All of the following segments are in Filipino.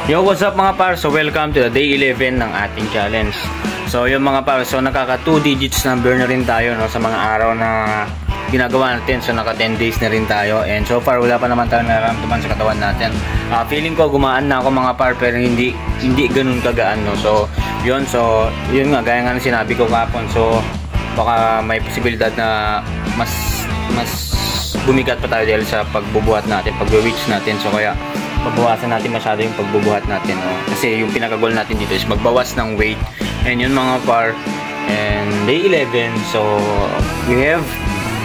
Yo, what's up mga par? So welcome to the day 11 ng ating challenge. So yung mga par, so nakaka 2 digits number na rin tayo no, sa mga araw na ginagawa natin. So naka 10 days na rin tayo. And so far wala pa naman tayong nararamdaman sa katawan natin. Feeling ko gumaan na ako mga par, pero hindi ganun kagaan no. So yun nga, gaya nga ng sinabi ko kapon. So baka may posibilidad na mas bumigat pa tayo dahil sa pagbubuhat natin, pag-reach natin. So kaya pabawasan natin masyado yung pagbubuhat natin, no? Kasi yung pinaka-goal natin dito is magbawas ng weight. And yun mga par, and day 11, so we have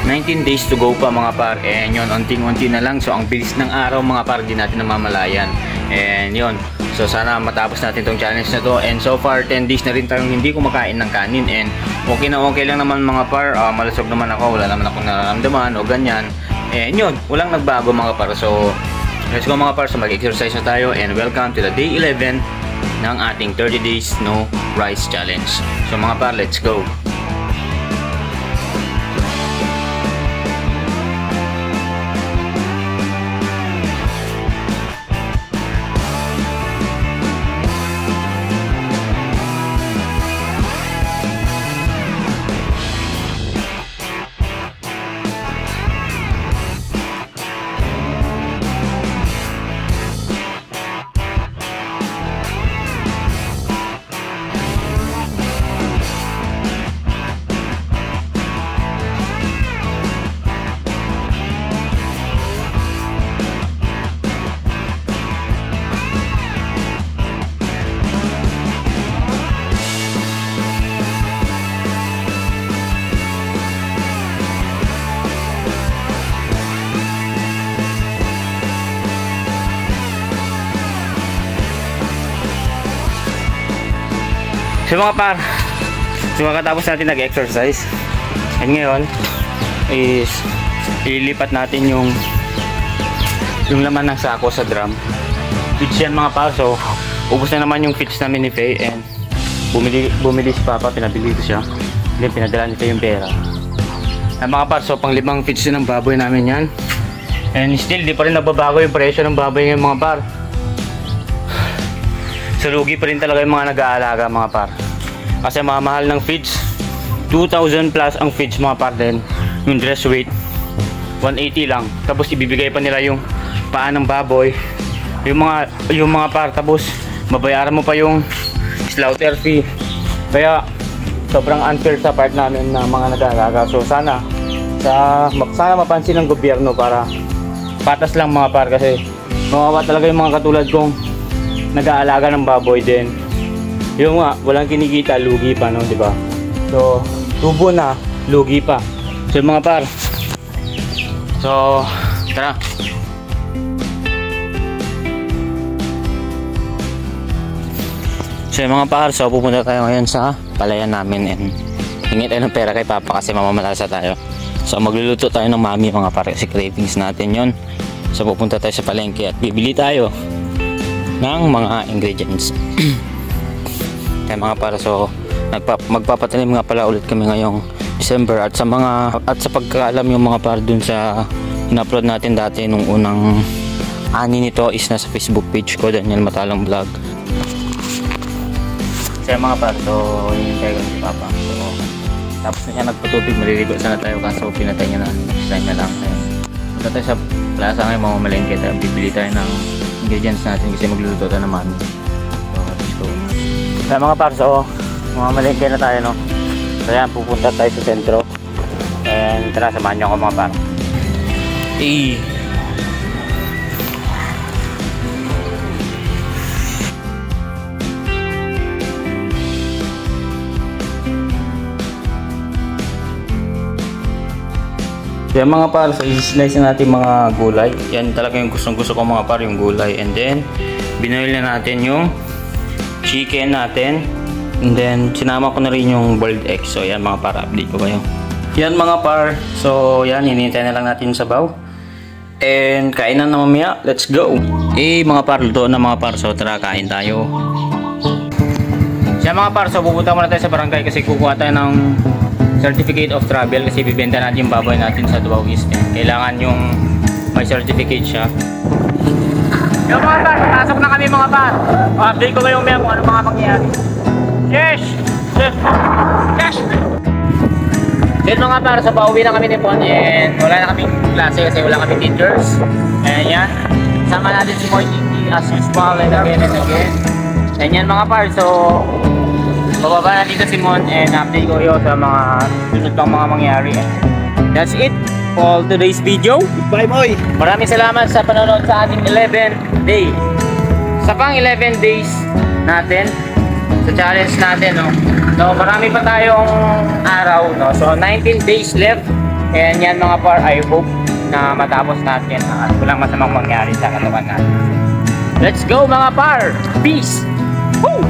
19 days to go pa mga par. And yun, unting-unti na lang. So ang bilis ng araw mga par, di natin namamalayan. And yun, so sana matapos natin tong challenge na to. And so far 10 days na rin tayong hindi kumakain ng kanin. And okay na okay lang naman mga par, malusog naman ako, wala naman akong nararamdaman o ganyan. And yun, walang nagbago mga par. So let's go mga par, so mag-exercise na tayo. And welcome to the day 11 ng ating 30 days no rice challenge. So mga par, let's go. So mga par, so makatapos natin nag-exercise, and ngayon is ilipat natin yung laman ng sako sa drum. Feeds yan mga par. So ubos na naman yung feeds namin ni Faye, and bumili si Papa, pinabili ko siya, then pinadala ni Faye yung pera. And mga par, so pang 5 feeds ng baboy namin yan, and still di pa rin nagbabago yung presyo ng baboy ngayon mga par. So lugi pa rin talaga yung mga nag-aalaga mga par. Kasi mahal ng feeds, 2,000 plus ang feeds mga par. Din yung dress weight 180 lang. Tapos ibibigay pa nila yung paa ng baboy, yung mga par. Tapos mabayaran mo pa yung slaughter fee. Kaya sobrang unfair sa part namin na mga nag-aalaga. So sana mapansin ng gobyerno para patas lang mga par. Kasi mawawa talaga yung mga katulad kong nag-aalaga ng baboy din. Yung nga, walang kinikita, lugi pa, no, di ba? So, tubo na, lugi pa. So, mga par. So, tara. So, mga par, so pupunta tayo ngayon sa palayan namin, and hingi tayo ng pera kay Papa kasi mamamalasa tayo. So, magluluto tayo ng mami mga par kasi cravings natin yon. So, pupunta tayo sa palengke at bibili tayo ng mga ingredients. Kaya mga para, so magpapatanim nga pala ulit kami ngayong December, at sa pagkaalam yung mga para dun sa in-upload natin dati nung unang ani nito is nasa Facebook page ko, Daniel Matalang Vlog. Kaya mga para, so yun tayo si Papa. So tapos na siya nagpatubig, maliligo sana tayo kaso pinatay niya na, design na lang. Punta tayo sa plaza ngayon, mamamalengke tayo, bibili tayo ng ingredients natin kasi magluluto tayo ng mami. So let's go. Kaya mga par, so mamalengke na tayo, no. So yan, pupunta tayo sa sentro, and tara, samahan nyo ako mga par. Kaya mga par, so i-slice na natin mga gulay. Yan talaga yung gusto ko mga par, yung gulay. And then binoil na natin yung chicken natin, and then sinama ko na rin yung boiled egg. So yan mga par, update ko kayo. Yan mga par, so yan, hinihintay na lang natin sa sabaw, and kainan na mamaya. Let's go. Mga par, luto na mga par. So tara, kain tayo. Yan mga par, so pupunta muna tayo sa barangay kasi kukuha tayo ng certificate of travel kasi bibenta natin yung baboy natin sa Duao East. Kailangan yung may certificate siya. Yung mga par, pasok na kami mga par. Update ko kayo kung ano mga mangyayari. Yes! Yes! Yes! Then mga par, so pauwi na kami ni Pon and wala na kaming klase kasi wala kaming teachers. And yan, sama natin si Moy as usual and again and again. And yan mga par, so bababa na dito si Mon and update ko kayo sa mga sunod pang mga mangyayari. That's it for today's video. Bye, Moy! Maraming salamat sa panonood sa ating 11 day. Sa pang 11 days natin, sa challenge natin, no? So, marami pa tayong araw, no? So, 19 days left. And yan mga par, I hope na matapos natin at walang masamang mangyari sa katawan natin. Let's go mga par! Peace! Woo!